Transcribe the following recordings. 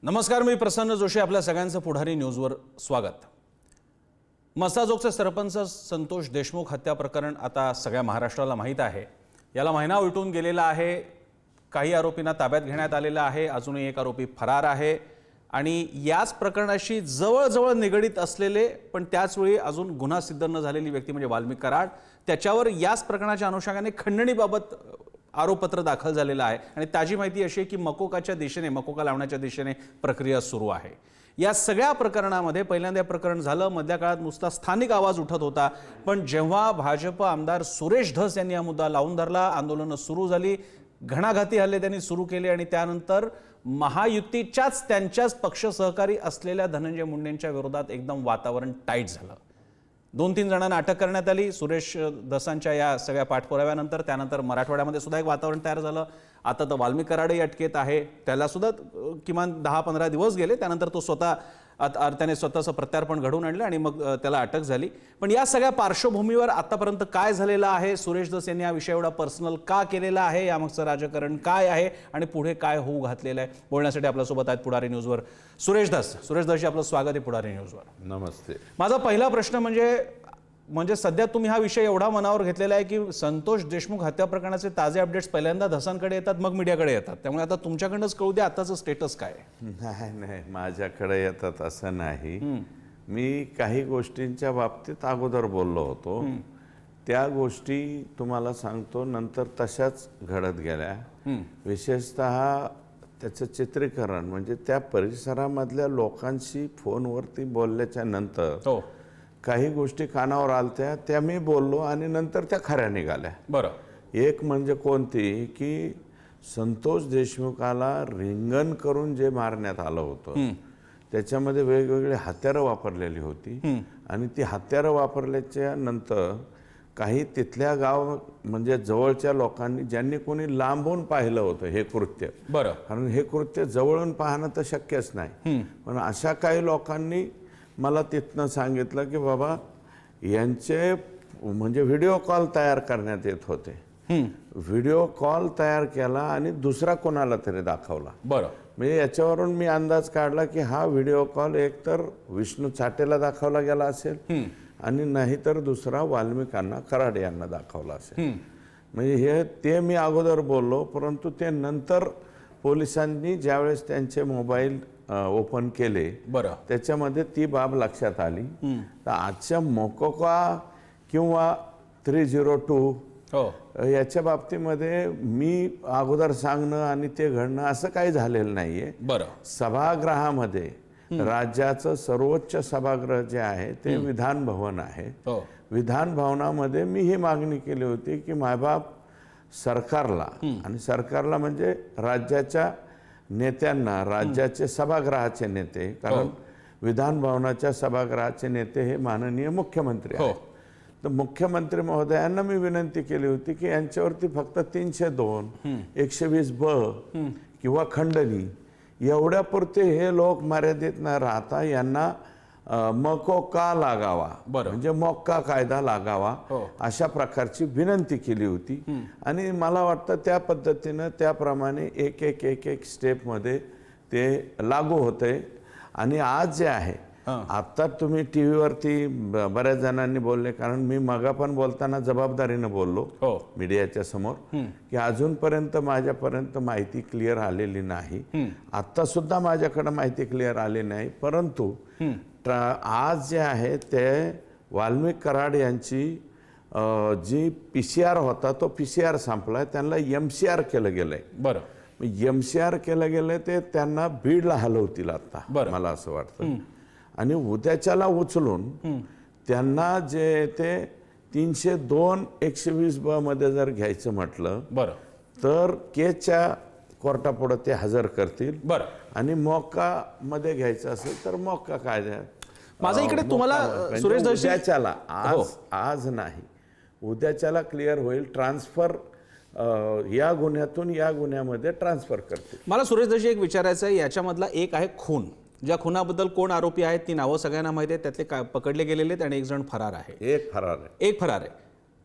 नमस्कार, मी प्रसन्न जोशी. आपल्या सगळ्यांचं पुढारी न्यूजवर स्वागत. मसाजोगचे सरपंच संतोष देशमुख हत्या प्रकरण आता सगळ्या महाराष्ट्राला माहीत आहे. याला महिना उलटून गेलेला आहे. काही आरोपींना ताब्यात घेण्यात आलेला आहे. अजूनही एक आरोपी फरार आहे आणि याच प्रकरणाशी जवळजवळ निगडीत असलेले पण त्याचवेळी अजून गुन्हा सिद्ध न झालेली व्यक्ती म्हणजे वाल्मिक कराड, त्याच्यावर याच प्रकरणाच्या अनुषंगाने खंडणीबाबत आरोपपत्र दाखल झालेलं आहे. आणि ताजी माहिती अशी आहे की मकोकाच्या दिशेने, मकोका लावण्याच्या दिशेने प्रक्रिया सुरू आहे. या सगळ्या प्रकरणामध्ये पहिल्यांदा प्रकरण झालं. मधल्या काळात नुसता स्थानिक आवाज उठत होता, पण जेव्हा भाजप आमदार सुरेश धस यांनी हा मुद्दा लावून धरला, आंदोलनं सुरू झाली, घणाघाती हल्ले त्यांनी सुरू केले आणि त्यानंतर महायुतीच्याच त्यांच्याच पक्ष सहकारी असलेल्या धनंजय मुंडेंच्या विरोधात एकदम वातावरण टाईट झालं. 2-3 जणांना अटक करण्यात आली सुरेश धसांच्या या सगळ्या पाठपुराव्यानंतर. त्यानंतर मराठवाड्यामध्ये सुद्धा एक वातावरण तयार झालं. आता तर वाल्मिक कराडही अटकेत आहे. त्याला सुद्धा किमान 10-15 दिवस गेले. त्यानंतर तो त्याने स्वतःचं प्रत्यार्पण घडवून आणलं आणि मग त्याला अटक झाली. पण या सगळ्या पार्श्वभूमीवर आतापर्यंत काय झालेलं आहे, सुरेश धस यांनी हा विषय एवढा पर्सनल का केलेला आहे, यामागचं राजकारण काय आहे आणि पुढे काय होऊ घातलेलं आहे, बोलण्यासाठी आपल्यासोबत आहेत पुढारी न्यूजवर सुरेश धस. सुरेश धसजी, आपलं स्वागत आहे पुढारी न्यूजवर. नमस्ते. माझा पहिला प्रश्न म्हणजे सध्या तुम्ही हा विषय एवढा मनावर घेतलेला आहे की संतोष देशमुख हत्या प्रकरणाचे ताजे अपडेट्स पहिल्यांदा धसांकडे येतात, मग मीडियाकडे येतात. त्यामुळे आता तुमच्याकडनंच कळू द्या आताचं स्टेटस काय आहे. नाही, माझ्याकडे येतात असं नाही. मी काही गोष्टींच्या बाबतीत अगोदर बोललो होतो. त्या गोष्टी तुम्हाला सांगतो नंतर तशाच घडत गेल्या. विशेषतः त्याचं चित्रीकरण म्हणजे त्या परिसरामधल्या लोकांशी फोनवरती बोलल्याच्या नंतर काही गोष्टी कानावर आलत्या, त्या मी बोललो आणि नंतर त्या खऱ्या निघाल्या. बरं. एक म्हणजे कोणती की संतोष देशमुखाला रिंगण करून जे मारण्यात आलं होतं त्याच्यामध्ये वेगवेगळे हत्यारं वापरलेली होती आणि ती हत्यारं वापरल्याच्या नंतर काही तिथल्या गाव म्हणजे जवळच्या लोकांनी, ज्यांनी कोणी लांबून पाहिलं होतं हे कृत्य, बरं, कारण हे कृत्य जवळून पाहणं तर शक्यच नाही, पण अशा काही लोकांनी मला तिथनं सांगितलं की बाबा यांचे म्हणजे व्हिडिओ कॉल तयार करण्यात येत होते. व्हिडिओ कॉल तयार केला आणि दुसरा कोणाला तरी दाखवला. बरं. म्हणजे याच्यावरून मी अंदाज काढला की हा व्हिडिओ कॉल एकतर विष्णू चाटेला दाखवला गेला असेल आणि नाहीतर दुसरा वाल्मिकांना कराड यांना दाखवला असेल. म्हणजे ते मी अगोदर बोललो, परंतु ते नंतर पोलिसांनी ज्यावेळेस त्यांचे मोबाईल ओपन केले, बरं, त्याच्यामध्ये ती बाब लक्षात आली. तर आजच्या मोकोका किंवा 302 याच्या बाबतीमध्ये मी अगोदर सांगणं आणि ते घडणं असं काही झालेलं नाहीये. बरं. सभागृहामध्ये राज्याचं सर्वोच्च सभागृह जे आहे ते विधान भवन आहे. विधान भवनामध्ये मी ही मागणी केली होती की मायबाप सरकारला, आणि सरकारला म्हणजे राज्याच्या नेत्यांना, राज्याचे सभागृहाचे नेते, कारण विधान भवनाच्या सभागृहाचे नेते हे माननीय मुख्यमंत्री आहेत. तर मुख्यमंत्री महोदयांना मी विनंती केली होती की यांच्यावरती फक्त 302, 120B किंवा खंडणी एवढ्यापुरते हे लोक मर्यादित न राहता यांना मकोका लागावा, म्हणजे मोक्का कायदा लागावा, अशा प्रकारची विनंती केली होती. आणि मला वाटतं त्या पद्धतीनं त्याप्रमाणे एक स्टेपमध्ये ते लागू होते. आणि आज जे आहे, आता तुम्ही टीव्हीवरती बऱ्याच जणांनी बोलले, कारण मी मगा पण बोलताना जबाबदारीनं बोललो मीडियाच्या समोर की अजूनपर्यंत माझ्यापर्यंत माहिती क्लिअर आलेली नाही. आता सुद्धा माझ्याकडे माहिती क्लिअर आली नाही. परंतु आज जे आहे ते वाल्मिक कराड यांची जी PCR होता तो PCR संपलाय, त्यांना MCR केलं गेलंय. बरं. MCR केलं गेलंय, ते त्यांना बीडला हलवतील आता, मला असं वाटतं. आणि उद्याच्याला उचलून त्यांना जे ते 302, 120B मध्ये जर घ्यायचं म्हटलं, बरं, तर केसच्या कोर्टापुढे ते हजर करतील. बरं. आणि मोक्का मध्ये घ्यायचं असेल तर मोक्का कायदा. माझा इकडे तुम्हाला सुरेश धस, उद्याच्याला, आज नाही, उद्याच्याला क्लिअर होईल. ट्रान्सफर या गुन्ह्यातून या गुन्ह्यामध्ये ट्रान्सफर करतील. मला सुरेश धसजी एक विचारायचं आहे. याच्यामधला एक आहे खून. ज्या खुनाबद्दल कोण आरोपी आहेत ती नावं सगळ्यांना माहिती आहेत. त्यातले पकडले गेलेले आणि एक जण फरार आहे. एक फरार आहे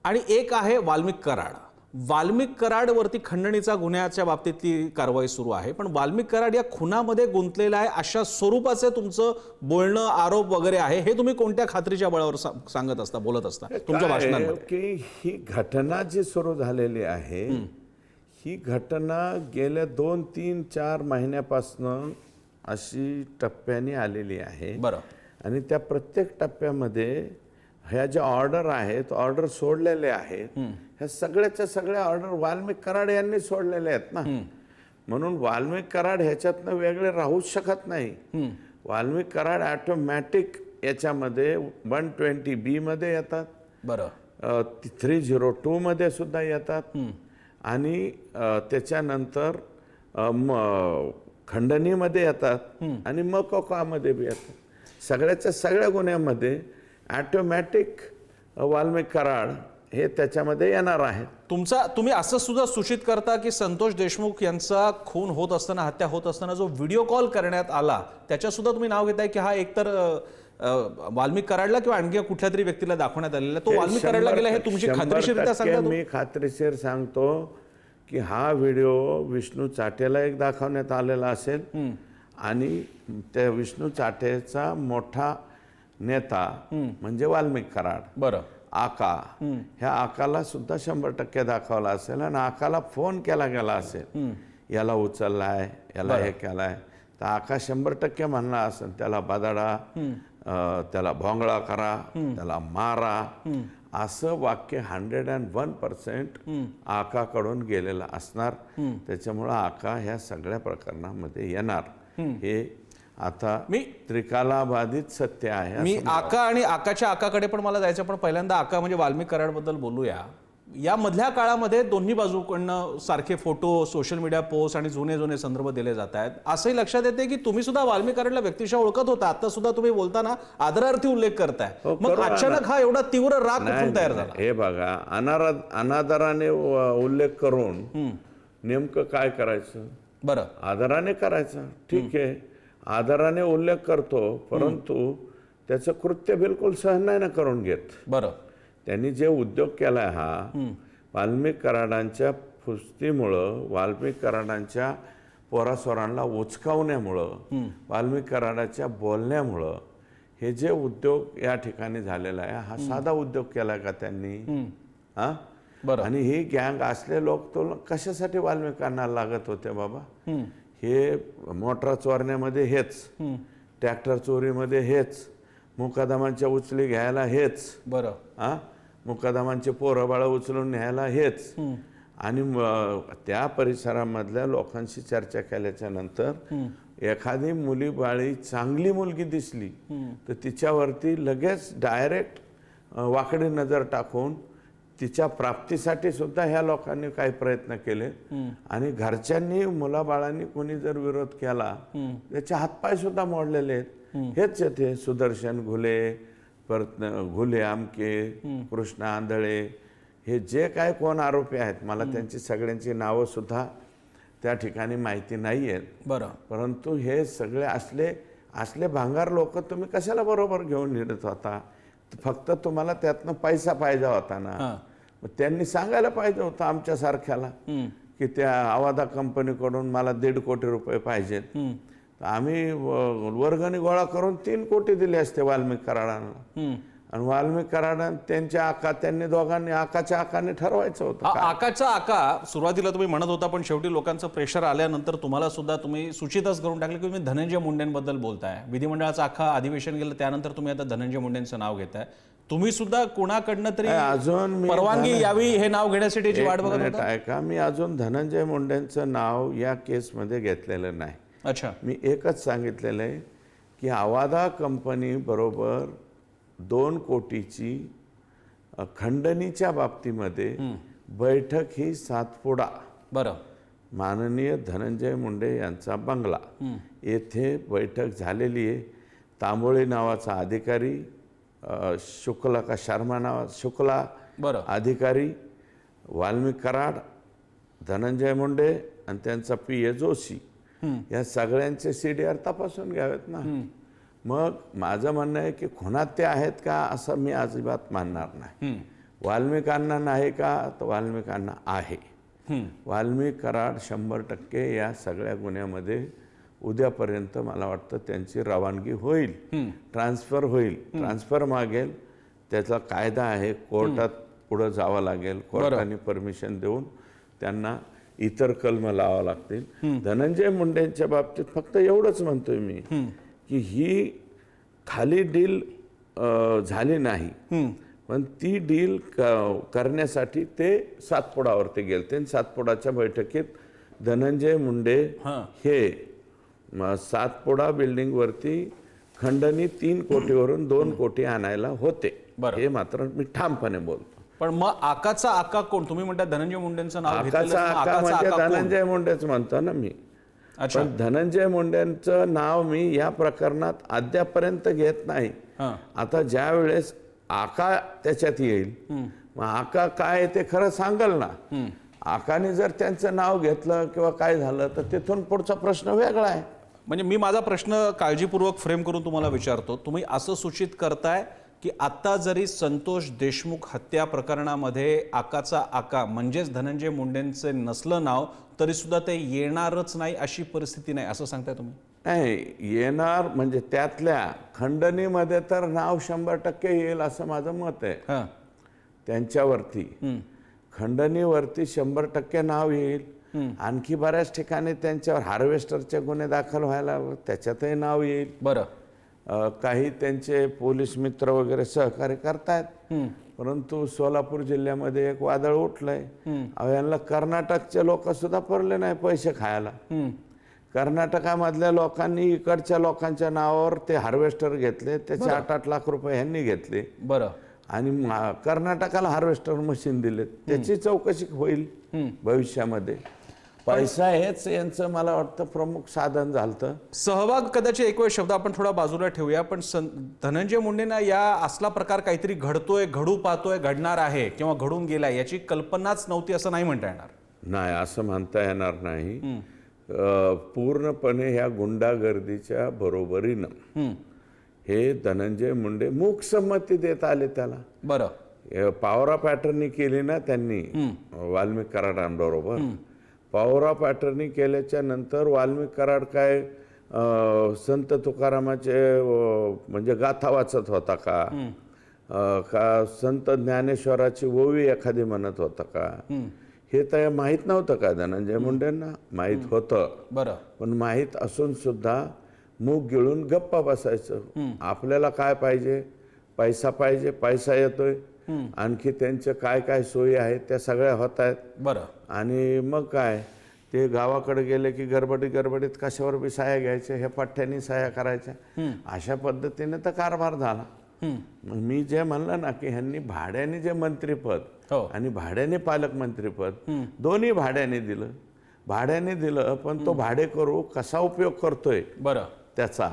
आणि एक आहे वाल्मिक कराड. वाल्मिक कराडवरती खंडणीचा गुन्ह्याच्या बाबतीतली कारवाई सुरू आहे, पण वाल्मिक कराड या खुनामध्ये गुंतलेला आहे अशा स्वरूपाचे तुमचं बोलणं, आरोप वगैरे आहे, हे तुम्ही कोणत्या खात्रीच्या बळावर सांगत असता, बोलत असता तुमच्या काय आहे भाषणांमध्ये? की ही घटना जी सुरू झालेली आहे, ही घटना गेल्या 2, 3, 4 महिन्यापासून अशी टप्प्याने आलेली आहे. बरं. आणि त्या प्रत्येक टप्प्यामध्ये ह्या ज्या ऑर्डर आहेत, ऑर्डर सोडलेले आहेत, ह्या सगळ्याच्या सगळ्या ऑर्डर वाल्मिक कराड यांनी सोडलेल्या आहेत ना. म्हणून वाल्मिक कराड ह्याच्यातनं वेगळे राहूच शकत नाही. वाल्मिक कराड ऑटोमॅटिक याच्यामध्ये 120B मध्ये येतात. बरं. 302 मध्ये सुद्धा येतात. आणि त्याच्यानंतर खंडणीमध्ये येतात आणि मकोकामध्ये बी येतात. सगळ्याच्या सगळ्या गुन्ह्यामध्ये ऑटोमॅटिक वाल्मिक कराड हे त्याच्यामध्ये येणार आहे. तुम्ही असं सुद्धा सूचित करता की संतोष देशमुख यांचा खून होत असताना, हत्या होत असताना जो व्हिडिओ कॉल करण्यात आला त्याच्या सुद्धा तुम्ही नाव घेताय की हा एकतर वाल्मिक कराडला किंवा आणखी कुठल्या तरी व्यक्तीला दाखवण्यात आलेला, तो वाल्मिक कराडला गेला, हे तुमची खात्रीशीरता सांगता? मी खात्रीशीर सांगतो की हा व्हिडिओ विष्णू चाटेला एक दाखवण्यात आलेला असेल आणि त्या विष्णू चाटेचा मोठा नेता म्हणजे वाल्मिक कराड, बरं, आका, ह्या आकाला सुद्धा 100% दाखवला असेल आणि आकाला फोन केला गेला असेल, याला उचललाय, याला हे केलाय, तर आका 100% म्हणला असेल त्याला बदाडा, त्याला भोंगळा करा, त्याला मारा, असं वाक्य 101% आकाकडून गेलेलं असणार. त्याच्यामुळं आका ह्या सगळ्या प्रकरणामध्ये येणार, हे आता त्रिकालाबाधित सत्य आहे. मी आका आणि आकाच्या आकाकडे पण मला जायचं, पण पहिल्यांदा आका म्हणजे वाल्मिक कराडबद्दल बोलूया. या मधल्या काळामध्ये दोन्ही बाजूकडनं सारखे फोटो, सोशल मीडिया पोस्ट आणि जुने जुने संदर्भ दिले जात आहेत. असंही लक्षात येते की तुम्ही सुद्धा वाल्मिक कराडला व्यक्तिशः ओळखत होता, आता सुद्धा तुम्ही बोलताना आदरार्थी उल्लेख करताय. मग अचानक हा एवढा तीव्र राग कुठून तयार झाला? हे बघा, अनादराने उल्लेख करून नेमकं काय करायचं? बरं, आदराने करायचं, ठीक आहे, आदराने उल्लेख करतो, परंतु त्याचं कृत्य बिलकुल सहन नाही ना करून घेत. बरं. त्यांनी जे उद्योग केलाय हा वाल्मिक कराडांच्या फुसतीमुळं, वाल्मिक कराडांच्या पोरासोरांना उचकावण्यामुळं, वाल्मिक कराडाच्या बोलण्यामुळं हे जे उद्योग या ठिकाणी झालेला आहे, हा साधा उद्योग केलाय का त्यांनी? हा, बरं. आणि ही गँग असले लोक तो कशासाठी वाल्मिकांना लागत होते बाबा? हे मोटार चोरण्यामध्ये हेच, ट्रॅक्टर चोरीमध्ये हेच, मुकादमांच्या उचली घ्यायला हेच, बरं, हा, मुकादमांचे पोरं बाळं उचलून न्यायला हेच. आणि त्या परिसरामधल्या लोकांशी चर्चा केल्याच्या नंतर एखादी मुली बाळी चांगली मुलगी दिसली तर तिच्यावरती लगेच डायरेक्ट वाकडी नजर टाकून तिच्या प्राप्तीसाठी सुद्धा ह्या लोकांनी काही प्रयत्न केले. आणि घरच्यांनी, मुलाबाळांनी कोणी जर विरोध केला त्याचे हातपाय सुद्धा मोडलेले आहेत. हेच येते सुदर्शन घुले, परत घुले आमके, कृष्ण आंधळे, हे जे काय कोण आरोपी आहेत, मला त्यांची सगळ्यांची नावं सुद्धा त्या ठिकाणी माहिती नाही आहेत. बरं. परंतु हे सगळे असले भांगार लोक तुम्ही कशाला बरोबर घेऊन येत होता? फक्त तुम्हाला त्यातनं पैसा पाहिजे होता ना. त्यांनी सांगायला पाहिजे होतं आमच्यासारख्याला की त्या आवादा कंपनीकडून मला 1.5 कोटी रुपये पाहिजेत. आम्ही वर्गणी गोळा करून 3 कोटी दिले असते वाल्मिक कराडांना. आणि वाल्मिक कराडांना त्यांच्या आका, त्यांनी दोघांनी आकाच्या आकाने ठरवायचं होतं. आकाचा आका सुरुवातीला तुम्ही म्हणत होता, पण शेवटी लोकांचं प्रेशर आल्यानंतर तुम्हाला सुद्धा तुम्ही सूचितच करून टाकलं की तुम्ही धनंजय मुंडेंबद्दल बोलताय. विधिमंडळाचं अख्खा अधिवेशन गेलं त्यानंतर तुम्ही आता धनंजय मुंडेंचं नाव घेताय. तुम्ही सुद्धा कोणाकडनं तरी अजून परवानगी यावी हे नाव घेण्यासाठी वाट बघत होता? का मी अजून धनंजय मुंडेंचं नाव या केसमध्ये घेतलेलं नाही. अच्छा. मी एकच सांगितलेलं आहे की आवादा कंपनी बरोबर 2 कोटीची खंडणीच्या बाबतीमध्ये बैठक ही सातपुडा, बरं, माननीय धनंजय मुंडे यांचा बंगला येथे बैठक झालेली आहे. तांबोळी नावाचा अधिकारी, शुक्ला का शर्मा नावा, शुक्ला, बरं, अधिकारी, वाल्मिक कराड, धनंजय मुंडे आणि त्यांचा PA जोशी, या सगळ्यांचे CDR तपासून घ्यावेत ना. मग माझं म्हणणं आहे की खुनात ते आहेत का असं मी अजिबात मानणार नाही. वाल्मिकांना नाही का, तर वाल्मिकांना आहे. वाल्मिक कराड 100% या सगळ्या गुन्ह्यामध्ये उद्यापर्यंत मला वाटतं त्यांची रवानगी होईल, ट्रान्सफर होईल. ट्रान्सफर मागेल त्याचा कायदा आहे, कोर्टात पुढं जावं लागेल, कोर्टाने परमिशन देऊन त्यांना इतर कलम लावावं लागतील. धनंजय मुंडेंच्या बाबतीत फक्त एवढंच म्हणतोय मी की ही खाली डील झाली नाही, पण ती डील करण्यासाठी ते सातपुडावरती गेले. सातपुडाच्या बैठकीत धनंजय मुंडे हे सातपुडा बिल्डिंगवरती खंडणी 3 कोटीवरून 2 कोटी आणायला होते, हे मात्र मी ठामपणे बोलतो. पण मग आकाचा आका कोण? तुम्ही म्हणता धनंजय मुंडेंचं नाव आकाचा आका म्हणजे धनंजय मुंडेच म्हणतो ना मी. पण धनंजय मुंडेंचं नाव मी या प्रकरणात अद्यापर्यंत घेत नाही. आता ज्या वेळेस आका त्याच्यात येईल, मग आका काय ते खरं सांगल ना. आकाने जर त्यांचं नाव घेतलं किंवा काय झालं तर तिथून पुढचा प्रश्न वेगळा आहे. म्हणजे मी माझा प्रश्न काळजीपूर्वक फ्रेम करून तुम्हाला विचारतो. तुम्ही असं सूचित करताय की आता जरी संतोष देशमुख हत्या प्रकरणामध्ये आकाचा आका म्हणजेच धनंजय मुंडेंचे नसलं नाव, तरी सुद्धा ते येणारच नाही अशी परिस्थिती नाही, असं सांगताय तुम्ही? नाही येणार, म्हणजे त्यातल्या खंडणीमध्ये तर नाव 100% येईल असं माझं मत आहे. त्यांच्यावरती खंडणीवरती 100% नाव येईल. आणखी बऱ्याच ठिकाणी त्यांच्यावर हार्वेस्टरचे गुन्हे दाखल व्हायला त्याच्यातही नाव येईल. बरं, काही त्यांचे पोलीस मित्र वगैरे सहकार्य करतायत. परंतु सोलापूर जिल्ह्यामध्ये एक वादळ उठलंय. यांना कर्नाटकचे लोक सुद्धा परले नाही पैसे खायला. कर्नाटकामधल्या लोकांनी इकडच्या लोकांच्या नावावर ते हार्वेस्टर घेतले, त्याचे 8-8 लाख रुपये यांनी घेतले. बरं, आणि कर्नाटकाला हार्वेस्टर मशीन दिले. त्याची चौकशी होईल भविष्यामध्ये. पैसा हेच यांचं मला वाटतं प्रमुख साधन झालं. सहभाग कदाचित एक वेळ शब्द आपण थोडा बाजूला ठेवूया, पण धनंजय मुंडेंना या असला प्रकार काहीतरी घडतोय, घडू पाहतोय, घडणार आहे किंवा घडून गेलाय याची कल्पनाच नव्हती असं नाही म्हणता येणार. नाही, असं म्हणता येणार नाही. पूर्णपणे ह्या गुंडागर्दीच्या बरोबरीनं हे धनंजय मुंडे मूक संमती देत आले त्याला. बरं, पॉवर ऑफ अटर्नी केली ना त्यांनी वाल्मिक कराडांबरोबर. पॉवर ऑफ अटर्नी केल्याच्या नंतर वाल्मिक कराड काय संत तुकारामाचे म्हणजे गाथा वाचत होता का, का संत ज्ञानेश्वराची ओवी एखादी म्हणत होता का, हे तर माहीत नव्हतं का धनंजय मुंडेंना? माहीत होतं. बरं, पण माहीत असून सुद्धा मूग गिळून गप्पा बसायचं. आपल्याला काय पाहिजे? पैसा पाहिजे, पैसा येतोय. आणखी त्यांच्या काय काय सोयी आहेत त्या सगळ्या होत आहेत. बरं, आणि मग काय ते गावाकडे गेले की गडबडीत कशावर बी साह्या घ्यायच्या, ह्या पठ्ठ्यानी साह्या करायच्या. अशा पद्धतीने तर कारभार झाला. मग मी जे म्हणलं ना की ह्यांनी भाड्याने जे मंत्रीपद आणि भाड्याने पालकमंत्रीपद दोन्ही भाड्याने दिलं. पण तो भाडेकरू कसा उपयोग करतोय बरं त्याचा,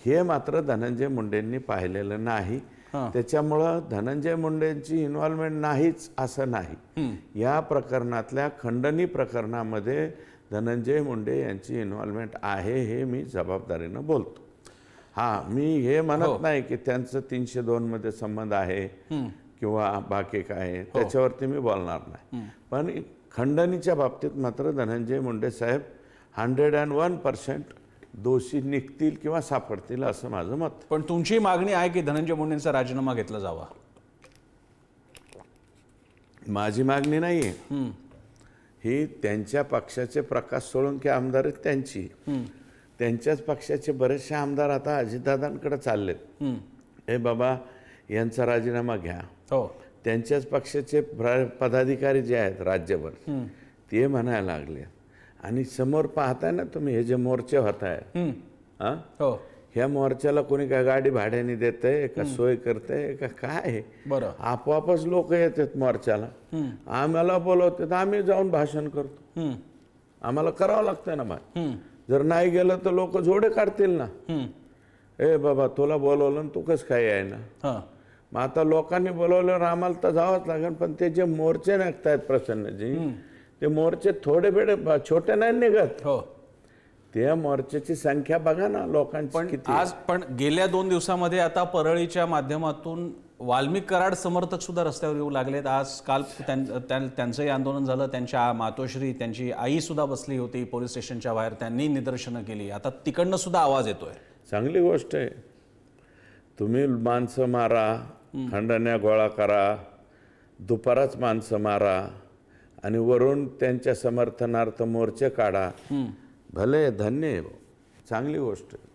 हे मात्र धनंजय मुंडेंनी पाहिलेलं नाही. त्याच्यामुळं धनंजय मुंडेंची इन्व्हॉल्वमेंट नाहीच असं नाही. या प्रकरणातल्या खंडणी प्रकरणामध्ये धनंजय मुंडे यांची इन्व्हॉल्वमेंट आहे, हे मी जबाबदारीनं बोलतो. मी हे म्हणत नाही की त्यांचं 302 मध्ये संबंध आहे किंवा बाकी काय, त्याच्यावरती मी बोलणार नाही. पण खंडणीच्या बाबतीत मात्र धनंजय मुंडे साहेब 101% दोषी निघतील किंवा सापडतील असं माझं मत. पण तुमची मागणी आहे की धनंजय मुंडेंचा राजीनामा घेतला जावा? माझी मागणी नाहीये. ही त्यांच्या पक्षाचे प्रकाश सोळंके आमदार आहेत त्यांची. त्यांच्याच पक्षाचे बरेचसे आमदार आता अजितदादांकडे चाललेत. हे बाबा यांचा राजीनामा घ्या. त्यांच्याच पक्षाचे पदाधिकारी जे आहेत राज्यभर ते म्हणायला लागले. आणि समोर पाहताय ना तुम्ही हे जे मोर्चे होत आहेत, ह्या मोर्चाला कोणी काय गाडी भाड्याने देतंय का, सोय करतंय का, काय? बरं, आपोआपच लोक येतात मोर्चाला. आम्हाला बोलवतात, आम्ही जाऊन भाषण करतो. आम्हाला करावं लागतं ना. मग जर नाही गेलं तर लोक जोडे काढतील ना. ए बाबा तुला बोलवलं तू कसं काय आहे ना. मग आता लोकांनी बोलवल्यावर आम्हाला तर जावंच लागेल. पण ते जे मोर्चे निघतायत प्रसन्नजी, ते मोर्चे थोडे बेडे छोटे नाही निघत. त्या मोर्चाची संख्या बघा ना लोकांची किती. आज पण गेल्या 2 दिवसामध्ये आता परळीच्या माध्यमातून वाल्मिक कराड समर्थक सुद्धा रस्त्यावर येऊ लागलेत. आज काल त्यांचंही आंदोलन झालं. त्यांच्या मातोश्री, त्यांची आई सुद्धा बसली होती पोलीस स्टेशनच्या बाहेर. त्यांनी निदर्शनं केली. आता तिकडनं सुद्धा आवाज येतोय. चांगली गोष्ट आहे. तुम्ही माणसं मारा, खंडण्या गोळा करा, दुपाराच माणसं मारा आणि वरून त्यांच्या समर्थनार्थ मोर्चे काढा. भले धन्य आहे, चांगली गोष्ट आहे.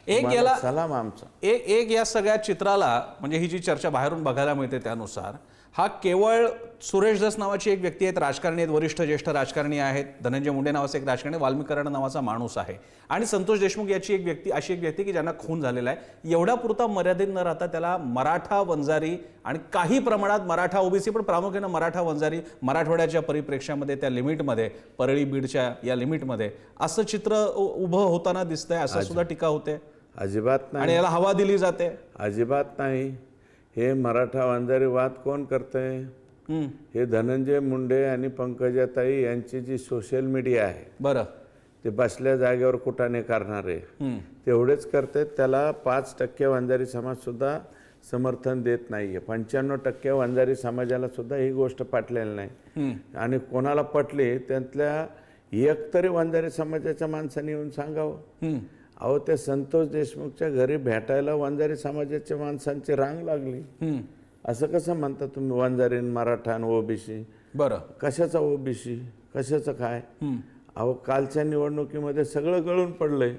एक याला सलाम आमचा. एक या सगळ्या चित्राला म्हणजे ही जी चर्चा बाहेरून बघायला मिळते त्यानुसार हा केवळ सुरेश धस नावाची एक व्यक्ती आहेत, राजकारणी आहेत, वरिष्ठ ज्येष्ठ राजकारणी आहेत. धनंजय मुंडे नावाचा एक राजकारणी, वाल्मिक कराड नावाचा माणूस आहे आणि संतोष देशमुख याची एक व्यक्ती, अशी एक व्यक्ती की ज्यांना खून झालेला आहे. एवढा पुरता मर्यादित न राहता त्याला मराठा, वंजारी आणि काही प्रमाणात मराठा ओबीसी, पण प्रामुख्याने मराठा, वंजारी, मराठवाड्याच्या परिप्रेक्ष्यामध्ये, त्या लिमिटमध्ये, परळी बीडच्या या लिमिटमध्ये असं चित्र उभं होताना दिसतंय, असं सुद्धा टीका होते. अजिबात नाही. आणि याला हवा दिली जाते. अजिबात नाही. हे मराठा वंजारी वाद कोण करतंय? हे धनंजय मुंडे आणि पंकजाताई यांची जी सोशल मीडिया आहे, बरं, ते बसल्या जागेवर कुटाने करणारे तेवढेच करतात. त्याला 5% वंजारी समाज सुद्धा समर्थन देत नाहीये. 95% वंजारी समाजाला सुद्धा ही गोष्ट पटलेली नाही. आणि कोणाला पटली त्यातल्या एकतरी वंजारी समाजाच्या माणसाने येऊन सांगावं. अहो, ते संतोष देशमुखच्या घरी भेटायला वंजारी समाजाच्या माणसांची रांग लागली. असं कसं म्हणता तुम्ही वंजारी, मराठा आणि ओबीसी? बरं, कशाचा ओबीसी, कशाचं काय? अहो, कालच्या निवडणुकीमध्ये सगळं गळून पडलंय.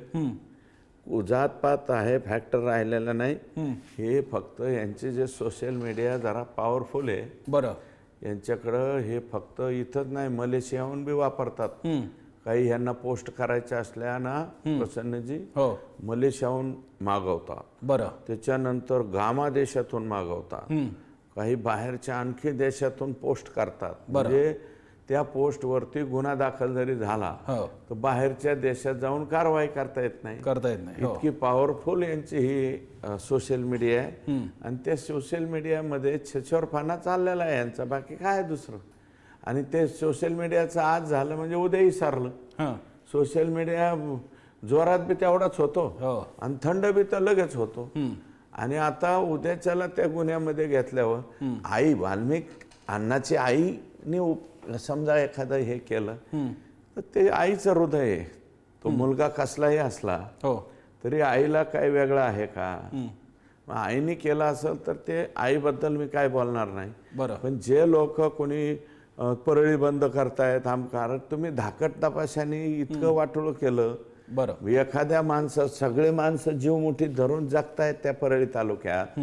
जातपात आहे, फॅक्टर राहिलेला नाही. हे फक्त यांचे जे सोशल मीडिया जरा पॉवरफुल आहे. बरं, यांच्याकडं हे फक्त इथंच नाही, मलेशियाहून बी वापरतात. काही ह्यांना पोस्ट करायच्या असल्या ना प्रसन्नजी, हो, मलेशियाहून मागवतात. बरं, त्याच्यानंतर गामा देशातून मागवतात. काही बाहेरच्या आणखी देशातून पोस्ट करतात. म्हणजे त्या पोस्टवरती गुन्हा दाखल जरी झाला तर बाहेरच्या देशात जाऊन कारवाई करता येत नाही. इतकी पॉवरफुल यांची ही सोशल मीडिया आहे. आणि त्या सोशल मीडियामध्ये छेछोरपणा चाललेला आहे यांचा, बाकी काय दुसरं. आणि ते सोशल मीडियाचं आज झालं म्हणजे उद्याही सारलं. सोशल मीडिया जोरात बी तेवढाच होतो आणि थंड बी तर लगेच होतो. आणि आता उद्याच्याला त्या गुन्ह्यामध्ये घेतल्यावर आई, वाल्मिक अण्णाची आईने समजा एखादं हे केलं तर ते आईचं हृदय आहे. तो मुलगा कसलाही असला तरी आईला काय वेगळं आहे का? आईने केलं असेल तर ते आईबद्दल मी काय बोलणार नाही. पण जे लोक कोणी परळी बंद करतायत, कारण तुम्ही धाकट तपाशाने इतकं वाटोळं केलं. बरं, एखाद्या माणसं, सगळे माणसं जीव मुठीत धरून जगतायत त्या परळी तालुक्यात.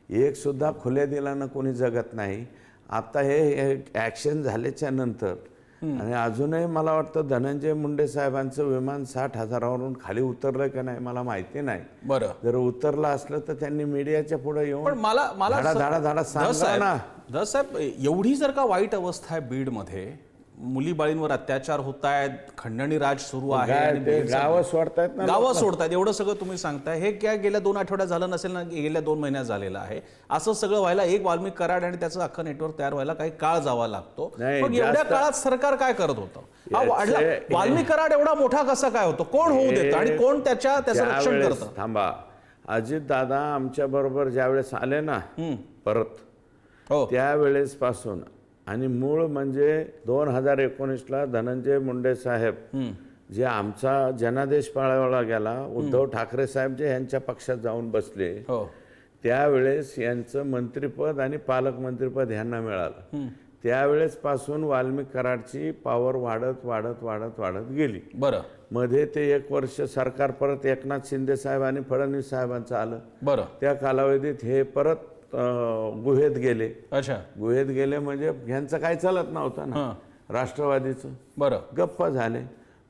एक सुद्धा खुल्या दिलानं कोणी जगत नाही. आता हे ॲक्शन झाल्याच्या नंतर आणि अजूनही मला वाटतं धनंजय मुंडे साहेबांचं विमान 60,000वरून खाली उतरलं का नाही मला माहिती नाही. बरं, जर उतरलं असलं तर त्यांनी मीडियाच्या पुढे येऊन मला धाडा सांगा ना. धस साहेब, एवढी जर का वाईट अवस्था आहे बीडमध्ये, मुली बाळींवर अत्याचार होत आहेत, खंडणी राज सुरू आहे, गावं सोडतायत ना, गावं सोडतायत, एवढं सगळं तुम्ही सांगताय. हे काय गेल्या 2 आठवड्यात झालं नसेल ना, गेल्या 2 महिन्यात झालेलं आहे. असं सगळं व्हायला एक वाल्मिक कराड आणि त्याचं अख्खं नेटवर्क तयार व्हायला काही काळ जावा लागतो. पण एवढ्या काळात सरकार काय करत होतं? वाल्मिक कराड एवढा मोठा कसा काय होतो? कोण होऊ देतं आणि कोण त्याचं रक्षण करतं? थांबा, अजित दादा आमच्या बरोबर ज्यावेळेस आले ना परत, त्यावेळेस पासून आणि मूळ म्हणजे 2019ला धनंजय मुंडे साहेब जे आमचा जनादेश पाळावला गेला, उद्धव ठाकरे साहेब जे यांच्या पक्षात जाऊन बसले, त्यावेळेस यांचं मंत्रिपद आणि पालकमंत्रीपद यांना मिळालं. त्यावेळेस पासून वाल्मिक कराडची पॉवर वाढत वाढत वाढत वाढत गेली. बरं, मध्ये ते 1 वर्ष सरकार परत एकनाथ शिंदे साहेब आणि फडणवीस साहेबांचं आलं. बरं, त्या कालावधीत हे परत गुहेत गेले. अच्छा, गुहेत गेले म्हणजे ह्यांचं काय चालत नव्हतं ना राष्ट्रवादीचं. बरं, गप्प झाले.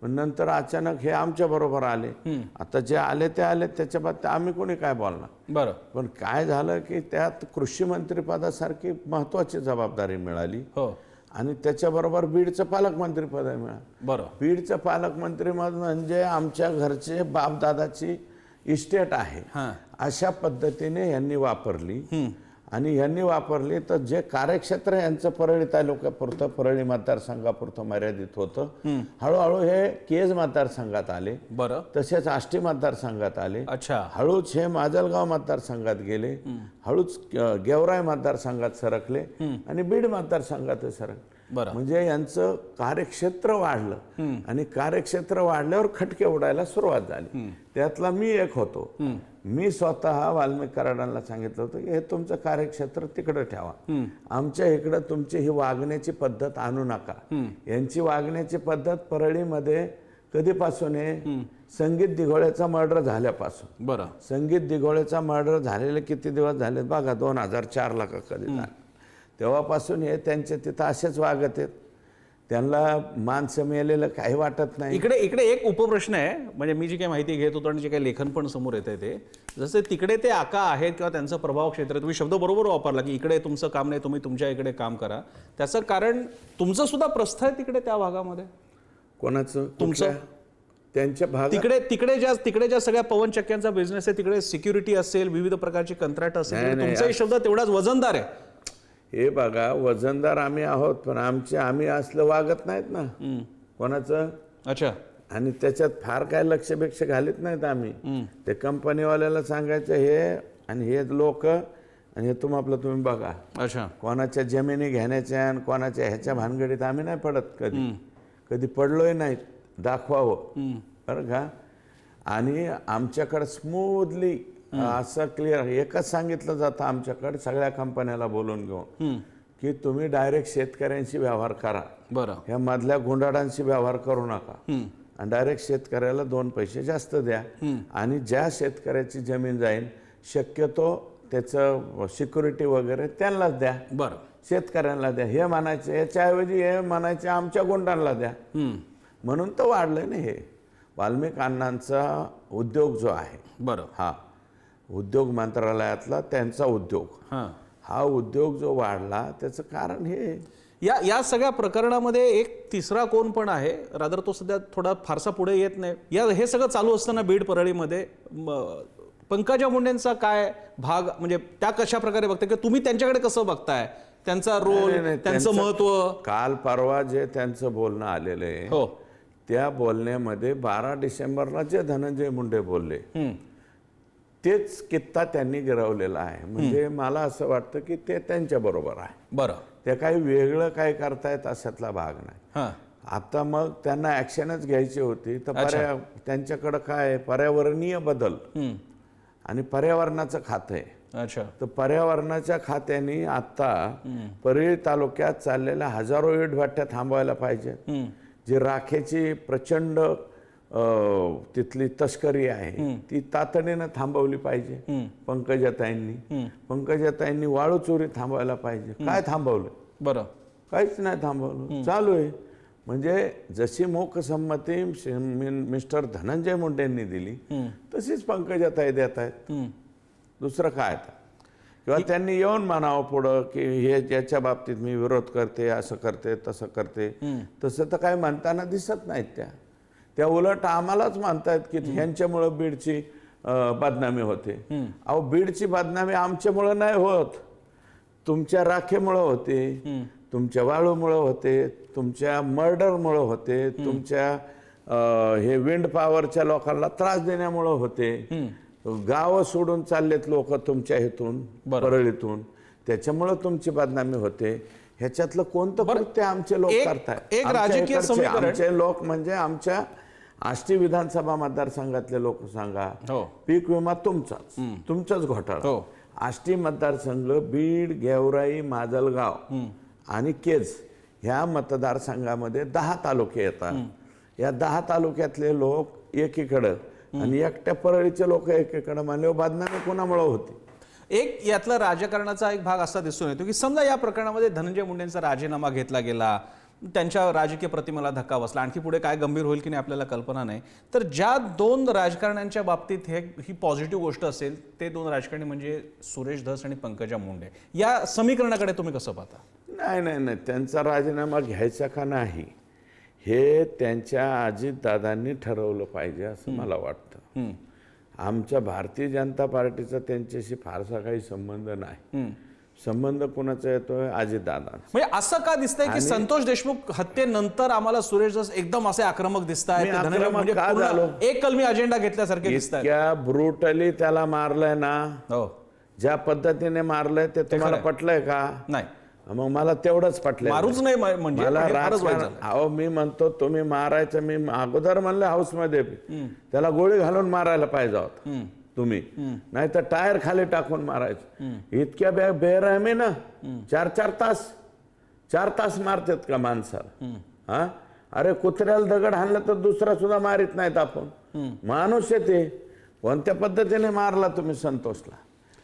पण नंतर अचानक हे आमच्या बरोबर आले. आता जे आले ते आले, त्याच्या बाबतीत आम्ही कोणी काय बोलणार. बरं, पण काय झालं की त्यात कृषी मंत्रिपदासारखी महत्वाची जबाबदारी मिळाली आणि त्याच्याबरोबर बीडचं पालकमंत्रीपद मिळालं. बरं, बीडचं पालकमंत्री म्हणजे आमच्या घरचे बापदादाची इस्टेट आहे, अशा पद्धतीने यांनी वापरली. आणि यांनी वापरली तर जे कार्यक्षेत्र यांचं परळी तालुक्यापुरतं परळी मतदारसंघापुरतं मर्यादित होतं, हळूहळू हे केज मतदारसंघात आले, बरं, तसेच आष्टी मतदारसंघात आले, अच्छा, हळूच हे माजलगाव मतदारसंघात गेले, हळूच गेवराई मतदारसंघात सरकले आणि बीड मतदारसंघात सरकले. बरं, म्हणजे यांचं कार्यक्षेत्र वाढलं आणि कार्यक्षेत्र वाढल्यावर खटके उडायला सुरुवात झाली. त्यातला मी एक होतो. मी स्वतः वाल्मिक कराडांना सांगितलं होतं की हे तुमचं कार्यक्षेत्र तिकडं ठेवा, आमच्या इकडं तुमची ही वागण्याची पद्धत आणू नका. यांची वागण्याची पद्धत परळीमध्ये कधीपासून आहे? संगीत दिघोळेचा मर्डर झाल्यापासून. बरं, संगीत दिघोळेचा मर्डर झालेले किती दिवस झाले बघा, 2004ला का कधी झालं. तेव्हापासून हे त्यांचे तिथं असेच वागत आहेत. त्यांना माणसं मेलेलं काही वाटत नाही. इकडे एक उपप्रश्न आहे, म्हणजे मी जी काही माहिती घेत होतो आणि जे काही लेखन पण समोर येत आहे ते, जसे तिकडे ते आका आहेत किंवा त्यांचं प्रभाव क्षेत्र आहे, तुम्ही शब्द बरोबर वापरला की इकडे तुमचं काम नाही, तुम्ही तुमच्या इकडे काम करा. त्याचं कारण तुमचं सुद्धा प्रस्थ आहे तिकडे त्या भागामध्ये. कोणाचं? तुमचं? त्यांच्या भागात तिकडे ज्या सगळ्या पवन चक्क्यांचा बिझनेस आहे तिकडे सिक्युरिटी असेल, विविध प्रकारची कंत्राट असेल, तुमचाही शब्द तेवढाच वजनदार आहे. हे बघा, वजनदार आम्ही आहोत, पण आम्ही असलं वागत नाहीत ना कोणाचं. अच्छा. आणि त्याच्यात फार काय लक्षपेक्षा घालीत नाहीत आम्ही. ते कंपनीवाल्याला सांगायचं हे आणि हे लोक आणि हे तुम्ही बघा. अच्छा. कोणाच्या जमिनी घेण्याच्या आणि कोणाच्या ह्याच्या भानगडीत आम्ही नाही पडत, कधी पडलोय नाहीत. दाखवावं बरं का. आणि आमच्याकडे स्मूथली असं क्लिअर एकच सांगितलं जातं आमच्याकडे सगळ्या कंपन्याला बोलून घेऊन की तुम्ही डायरेक्ट शेतकऱ्यांशी व्यवहार करा. बरं. ह्या मधल्या गुंडाळांशी व्यवहार करू नका आणि डायरेक्ट शेतकऱ्याला 2 पैसे जास्त द्या. आणि ज्या शेतकऱ्याची जमीन जाईल शक्यतो त्याचं सिक्युरिटी वगैरे त्यांनाच द्या. बरं. शेतकऱ्यांना द्या हे म्हणायचे. याच्याऐवजी हे म्हणायचे आमच्या गुंडांना द्या. म्हणून तर वाढलंय ना हे वाल्मिक अण्णांचा उद्योग जो आहे. बरं. हा उद्योग मंत्रालयातला त्यांचा उद्योग, हा उद्योग जो वाढला त्याचं कारण हे. या सगळ्या प्रकरणामध्ये एक तिसरा कोण पण आहे, रादर तो सध्या थोडा फारसा पुढे येत नाही. हे सगळं चालू असताना बीड परळीमध्ये पंकजा मुंडेंचा काय भाग, म्हणजे त्या कशा प्रकारे बघताय की तुम्ही त्यांच्याकडे कसं बघताय, त्यांचा रोल, त्यांचं महत्व? काल परवा जे त्यांचं बोलणं आलेलं आहे, हो, त्या बोलण्यामध्ये 12 डिसेंबरला जे धनंजय मुंडे बोलले तेच कित्ता त्यांनी गिरवलेला आहे. म्हणजे मला असं वाटतं की ते त्यांच्या बरोबर आहे. बरं. ते काही वेगळं काय करतायत अशातला भाग नाही. आता मग त्यांना ऍक्शनच घ्यायची होती तर त्यांच्याकडं काय पर्यावरणीय बदल आणि पर्यावरणाचं खातं आहे. अच्छा. तर पर्यावरणाच्या खात्याने आता परळी तालुक्यात चाललेल्या हजारो विटभट्ट्या थांबवायला पाहिजे. जी राखेची प्रचंड तिथली तस्करी आहे ती तातडीनं थांबवली पाहिजे. पंकजाताईंनी वाळू चोरी थांबवायला पाहिजे. काय थांबवलं? बरं. काहीच नाही थांबवलं, चालू आहे. म्हणजे जशी मूकसंमती मिस्टर धनंजय मुंडेंनी दिली तशीच पंकजाताई देत आहेत. दुसरं काय आता? किंवा त्यांनी येऊन म्हणावं पुढं की हे ज्याच्या बाबतीत मी विरोध करते, असं करते, तसं करते. तसं तर काय म्हणताना दिसत नाहीत त्या उलट आम्हालाच म्हणतायत की ह्यांच्यामुळं बीडची बदनामी होते. अहो, बीडची बदनामी आमच्यामुळं नाही होत, तुमच्या राखेमुळं होते, तुमच्या वाळूमुळं होते, तुमच्या मर्डरमुळं होते, तुमच्या हे विंड पॉवरच्या लोकांना त्रास देण्यामुळं होते. गावं सोडून चाललेत लोक तुमच्या इथून परळीतून, त्याच्यामुळं तुमची बदनामी होते. ह्याच्यातलं कोणतं कृत्य आमचे लोक करतायत? आमचे लोक म्हणजे आमच्या आष्टी विधानसभा मतदारसंघातले लोक सांगा. पीक विमा तुमचाच घोटाळा. आष्टी मतदारसंघ बीड, गेवराई, माजलगाव आणि केज ह्या मतदारसंघामध्ये 10 तालुके येतात. या 10 तालुक्यातले लोक एकीकडं आणि एकट्या परळीचे लोक एकीकडे मानले. बदनामी कोणामुळे होती? एक यातला राजकारणाचा एक भाग असा दिसून येतो की समजा या प्रकरणामध्ये धनंजय मुंडेंचा राजीनामा घेतला गेला, त्यांच्या राजकीय प्रतिमेला धक्का बसला, आणखी पुढे काय गंभीर होईल की नाही आपल्याला कल्पना नाही. तर ज्या 2 राजकारण्यांच्या बाबतीत ही पॉझिटिव्ह गोष्ट असेल ते 2 राजकारणी म्हणजे सुरेश धस आणि पंकजा मुंडे, या समीकरणाकडे तुम्ही कसं पाहता? नाही, त्यांचा राजीनामा घ्यायचा का नाही हे त्यांच्या अजितदादांनी ठरवलं पाहिजे असं मला वाटतं. आमच्या भारतीय जनता पार्टीचा त्यांच्याशी फारसा काही संबंध नाही. संबंध कुणाचा येतोय? अजितदादा. म्हणजे असं का दिसतंय की संतोष देशमुख हत्येनंतर आम्हाला सुरेश धस एकदम असे आक्रमक दिसत आहेत, आक्रमक का झालो? एक कलमी अजेंडा घेतल्यासारखे दिसत आहेत. इतक्या ब्रुटली त्याला मारलंय ना, हो ज्या पद्धतीने मारलंय ते तुम्हाला पटलंय का? नाही मग मला तेवढंच पटलंय. मारूच नाही म्हणजे मला हे फारच वाईट झालं. अहो मी म्हणतो तुम्ही मारायचं, मी अगोदर म्हणलं हाऊस मध्ये त्याला गोळी घालून मारायला पाहिजे होत तुम्ही, नाही तर टायर खाली टाकून मारायचं. इतक्या बेरहमी ना, 4 तास मारतात का माणसाला? हा, अरे कुत्र्याला दगड हाणलं तर दुसरा सुद्धा मारित नाहीत आपण. माणूस येते कोणत्या पद्धतीने मारला तुम्ही संतोषला?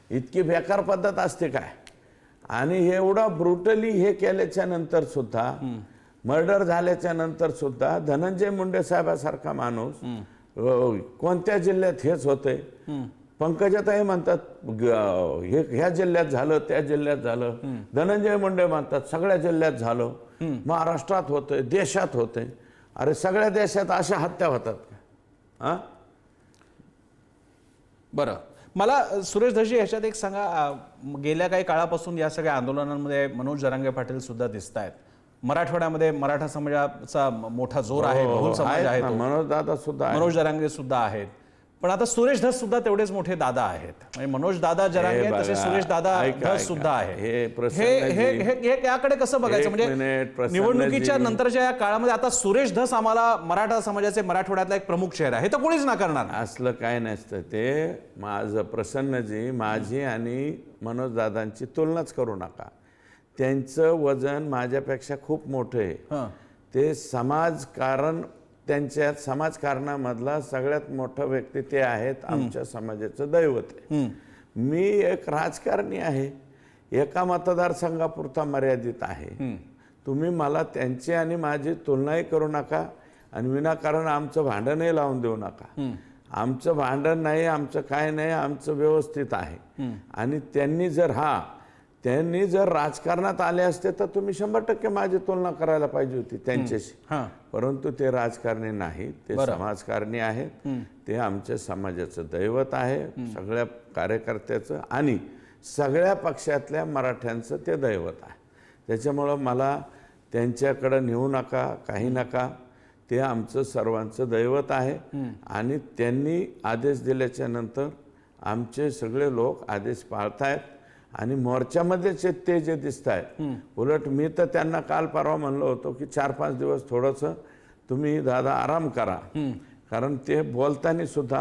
इतकी बेकार पद्धत असते काय? आणि हे एवढं ब्रुटली हे केल्याच्या नंतर सुद्धा, मर्डर झाल्याच्या नंतर सुद्धा धनंजय मुंडे साहेबासारखा माणूस कोणत्या जिल्ह्यात हेच होते. पंकजाताई म्हणतात हे ह्या जिल्ह्यात झालं, त्या जिल्ह्यात झालं. धनंजय मुंडे म्हणतात सगळ्या जिल्ह्यात झालं, महाराष्ट्रात होतंय, देशात होतंय. अरे सगळ्या देशात अशा हत्या होतात का? हा, बरं. मला सुरेश धशी ह्याच्यात एक सांगा, गेल्या काही काळापासून या सगळ्या आंदोलनांमध्ये मनोज जरांगे पाटील सुद्धा दिसत आहेत. मराठवाड्यामध्ये मराठा समाजाचा मोठा जोर आहे, बहुल समाज आहे, मनोज दादा सुद्धा, मनोज जरांगे सुद्धा आहेत. पण आता सुरेश धस सुद्धा तेवढेच मोठे दादा आहेत. म्हणजे मनोज दादा जरांगे तसे सुरेश दादा धस सुद्धा आहे. हे याकडे कसं बघायचं? म्हणजे निवडणुकीच्या नंतरच्या या काळामध्ये आता सुरेश धस आम्हाला मराठा समाजाचे मराठवाड्यातला एक प्रमुख चेहरा आहे, तर कोणीच नाकारणार असलं काय नसतं. ते माझं प्रसन्नजी, माझी आणि मनोज दादांची तुलनाच करू नका. त्यांचं वजन माझ्यापेक्षा खूप मोठं आहे. ते त्यांच्या समाजकारणामधला सगळ्यात मोठा व्यक्ती ते आहेत. आमच्या समाजाचं दैवत आहे. मी एक राजकारणी आहे, एका मतदारसंघापुरता मर्यादित आहे. तुम्ही मला त्यांची आणि माझी तुलनाही करू नका आणि विनाकारण आमचं भांडणही लावून देऊ नका. आमचं भांडण नाही, आमचं काय नाही, आमचं व्यवस्थित आहे. आणि त्यांनी जर राजकारणात आले असते तर तुम्ही 100% माझी तुलना करायला पाहिजे होती त्यांच्याशी. परंतु ते राजकारणी नाहीत, ते समाजकारणी आहेत. ते आमच्या समाजाचं दैवत आहे, सगळ्या कार्यकर्त्याचं आणि सगळ्या पक्षातल्या मराठ्यांचं ते दैवत आहे. त्याच्यामुळं मला त्यांच्याकडं नेऊ नका, काही नका. ते आमचं सर्वांचं दैवत आहे. आणि त्यांनी आदेश दिल्याच्या नंतर आमचे सगळे लोक आदेश पाळतायत. आणि मोर्चामध्येच ते जे दिसत आहेत, उलट मी तर त्यांना काल परवा म्हणलो होतो की 4-5 दिवस थोडंसं तुम्ही दादा आराम करा. कारण ते बोलताना सुद्धा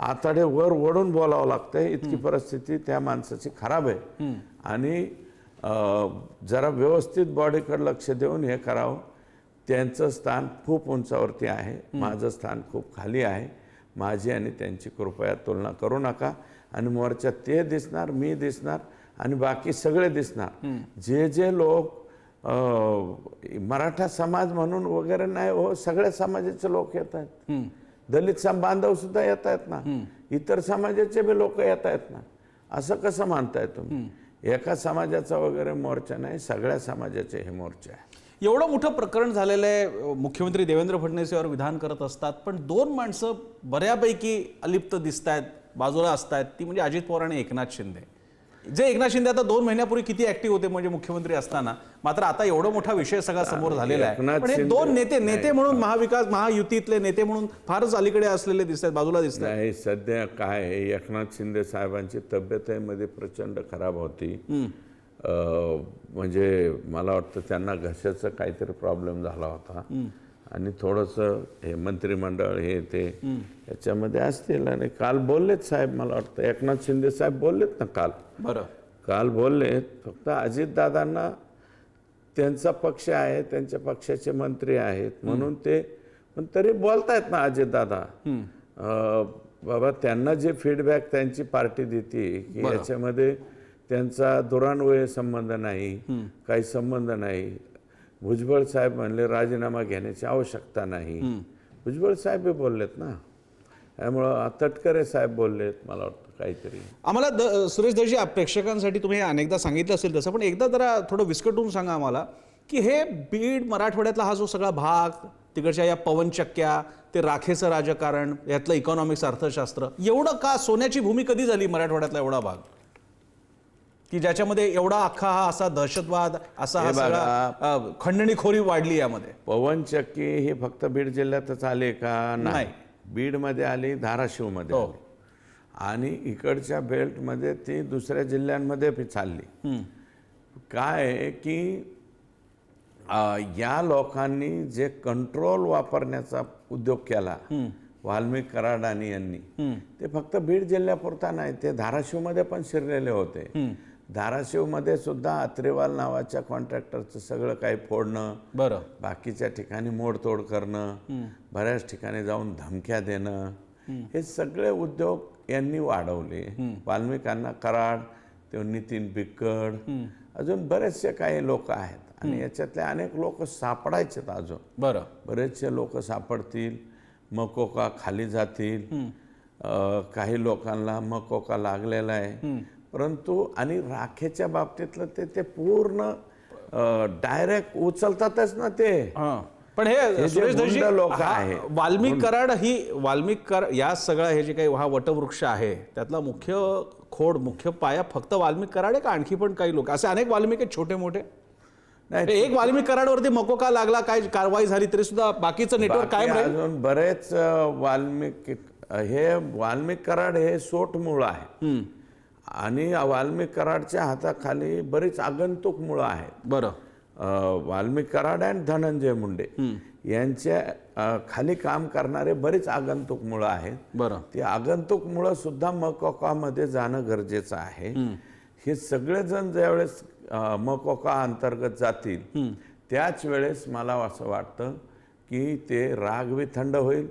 आताडे वर ओढून बोलावं लागतंय, इतकी परिस्थिती त्या माणसाची खराब आहे. आणि जरा व्यवस्थित बॉडीकडे लक्ष देऊन हे करावं. त्यांचं स्थान खूप उंचावरती आहे, माझं स्थान खूप खाली आहे. माझी आणि त्यांची कृपया तुलना करू नका. आणि मोर्चात ते दिसणार, मी दिसणार आणि बाकी सगळे दिसणार. जे लोक मराठा समाज म्हणून वगैरे नाही हो, सगळ्या समाजाचे लोक येत आहेत. दलित बांधव सुद्धा येत आहेत ना, इतर समाजाचे बी लोक येत आहेत ना. असं कसं मानताय तुम्ही? एका समाजाचा वगैरे मोर्चा नाही, सगळ्या समाजाचे हे मोर्चे आहे. एवढं मोठं प्रकरण झालेलं आहे. मुख्यमंत्री देवेंद्र फडणवीस यावर विधान करत असतात, पण 2 माणसं बऱ्यापैकी अलिप्त दिसत आहेत, बाजूला असतात. ती म्हणजे अजित पवार आणि एकनाथ शिंदे. जे एकनाथ शिंदे आता 2 महिन्यापूर्वी किती ऍक्टिव्ह होते म्हणजे मुख्यमंत्री असताना, मात्र आता एवढा मोठा विषय सगळा समोर झालेला आहे. पण हे 2 नेते म्हणून महायुतीतले नेते म्हणून फारच अलीकडे असलेले दिसत आहेत, बाजूला दिसत आहेत. नाही, सध्या काय आहे, एकनाथ शिंदे साहेबांची तब्येतीमध्ये प्रचंड खराब होती. म्हणजे मला वाटतं त्यांना घशाचा काहीतरी प्रॉब्लेम झाला होता आणि थोडंसं हे मंत्रिमंडळ हे ते याच्यामध्ये असतील. आणि काल बोललेत साहेब, मला वाटतं एकनाथ शिंदे साहेब बोललेत ना काल बोललेत. फक्त अजितदादांना त्यांचा पक्ष आहे, त्यांच्या पक्षाचे मंत्री आहेत म्हणून ते, पण तरी बोलतायत ना अजितदादा. बाबा त्यांना जे फीडबॅक त्यांची पार्टी देते की याच्यामध्ये त्यांचा दुरान्वय संबंध नाही, काही संबंध नाही. भुजबळ साहेब म्हणले राजीनामा घेण्याची आवश्यकता नाही, भुजबळ साहेब बोललेत ना. त्यामुळं तटकरे साहेब बोललेत, मला वाटतं काहीतरी. आम्हाला सुरेश दर्जी, प्रेक्षकांसाठी तुम्ही अनेकदा सांगितलं असेल तसं, पण एकदा जरा थोडं विस्कटून सांगा आम्हाला की हे बीड मराठवाड्यातला हा जो सगळा भाग, तिकडच्या या पवनचक्क्या, ते राखेचं राजकारण, यातलं इकॉनॉमिक्स, अर्थशास्त्र, एवढं का सोन्याची भूमी कधी झाली मराठवाड्यातला एवढा भाग? की ज्याच्यामध्ये एवढा अख्खा हा असा दहशतवाद असा हा सगळा खंडणीखोरी वाढली यामध्ये? पवन चक्की ही फक्त बीड जिल्ह्यातच आली का? नाही. बीडमध्ये आली, धाराशिवमध्ये आली आणि इकडच्या बेल्टमध्ये ती दुसऱ्या जिल्ह्यांमध्ये चालली. काय आहे की या लोकांनी जे कंट्रोल वापरण्याचा उद्योग केला वाल्मिक कराडानी यांनी, ते फक्त बीड जिल्ह्यापुरता नाही, ते धाराशिवमध्ये पण शिरलेले होते. धाराशिवमध्ये सुद्धा अत्रेवाल नावाच्या कॉन्ट्रॅक्टरचं सगळं काही फोडणं, बरं, बाकीच्या ठिकाणी मोडतोड करणं, बऱ्याच ठिकाणी जाऊन धमक्या देणं, हे सगळे उद्योग यांनी वाढवले. वाल्मिकांना कराड, ते नितीन बिक्कड, अजून बरेचसे काही लोक आहेत आणि याच्यातले अनेक लोक सापडायचेत अजून. बरं, बरेचसे लोक सापडतील, मकोका खाली जातील, काही लोकांना मकोका लागलेला आहे. परंतु आणि राखेच्या बाबतीतलं ते पूर्ण डायरेक्ट उचलतातच ना ते. पण हे सुरेश दर्शी लोक आहे, वाल्मिक कराड या सगळा हे जे काही हा वटवृक्ष आहे त्यातला मुख्य खोड, मुख्य पाया फक्त वाल्मिक कराड आहे का आणखी पण काही लोक असे अनेक वाल्मिक आहेत छोटे मोठे? नाही, एक वाल्मिक कराडवरती मकोका लागला, काय कारवाई झाली तरी सुद्धा बाकीचं नेटवर्क कायम राहील? अजून बरेच वाल्मिक कराड हे सोट मूळ आहे आणि वाल्मिक कराडच्या हाताखाली बरीच आगंतुक मुळं आहेत. बरं, वाल्मिक कराड आणि धनंजय मुंडे यांच्या खाली काम करणारे बरीच आगंतुक मुळं आहेत. बरं, ती आगंतुक मुळं सुद्धा मकोकामध्ये जाणं गरजेचं आहे. हे सगळेजण ज्यावेळेस मकोका अंतर्गत जातील त्याच वेळेस मला असं वाटतं की ते राग थंड होईल,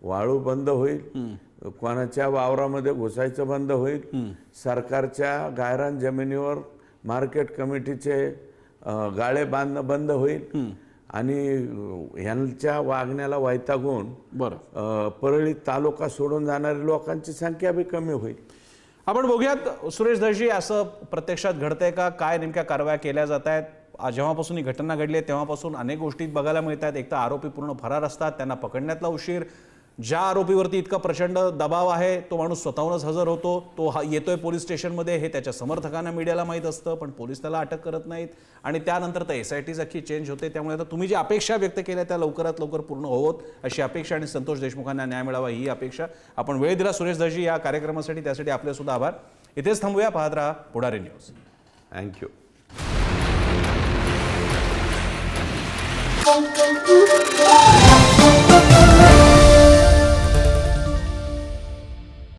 वाळू बंद होईल, कोणाच्या वावरामध्ये घुसायचं बंद होईल, सरकारच्या गायरान जमिनीवर मार्केट कमिटीचे गाळे बांधणं बंद होईल आणि यांच्या वागण्याला वैतागून परळी तालुका सोडून जाणाऱ्या लोकांची संख्या बी कमी होईल. आपण बघूयात सुरेश दर्शी, असं प्रत्यक्षात घडतंय का? काय नेमक्या कारवाया केल्या जात आहेत? जेव्हापासून ही घटना घडली आहे तेव्हापासून अनेक गोष्टी बघायला मिळतात. एक तर आरोपी पूर्ण फरार असतात, त्यांना पकडण्यातला उशीर, ज्या आरोपीवरती इतका प्रचंड दबाव आहे तो माणूस स्वतःहूनच हजर होतो, तो येतोय पोलीस स्टेशनमध्ये, हे त्याच्या समर्थकांना मीडियाला माहीत असतं पण पोलीस त्याला अटक करत नाहीत आणि त्यानंतर तर SITच अख्खी चेंज होते. त्यामुळे आता तुम्ही जी अपेक्षा व्यक्त केल्या त्या लवकरात लवकर पूर्ण होत अशी अपेक्षा आणि संतोष देशमुखांना न्याय मिळावा ही अपेक्षा. आपण वेळ दिला सुरेश दर्शी या कार्यक्रमासाठी, त्यासाठी आपले सुद्धा आभार. इथेच थांबूया. पाहत राहा पुढारी न्यूज. थँक्यू.